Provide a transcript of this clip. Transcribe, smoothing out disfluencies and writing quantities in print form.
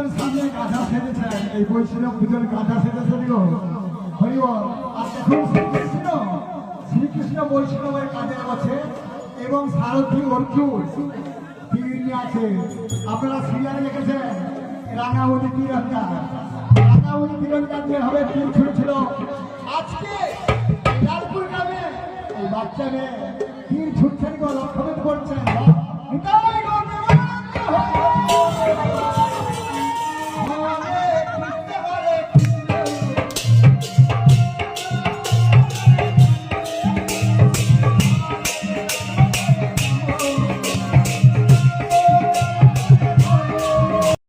দুজন সামনে গাধা সেজেছেন, এই বৈষ্ণব দুজন গাধা সেজেছেন গো হরিবল। আর দেখুন শ্রীকৃষ্ণ বৈষ্ণবের কাঁধে আছে এবং সারথী অর্জুন তীর নিয়ে আছে। আপনারা সিরিয়ালে দেখেছেন রাঙামণি তীরন্দাজ, রাঙামণি তীরন্দাজ যেভাবে তীর ছুঁড়েছিল, আজকে লালপুর গ্রামে এই বাচ্চা মেয়ে তীর ছুটছেন গো, লক্ষ্যভেদ করছেন।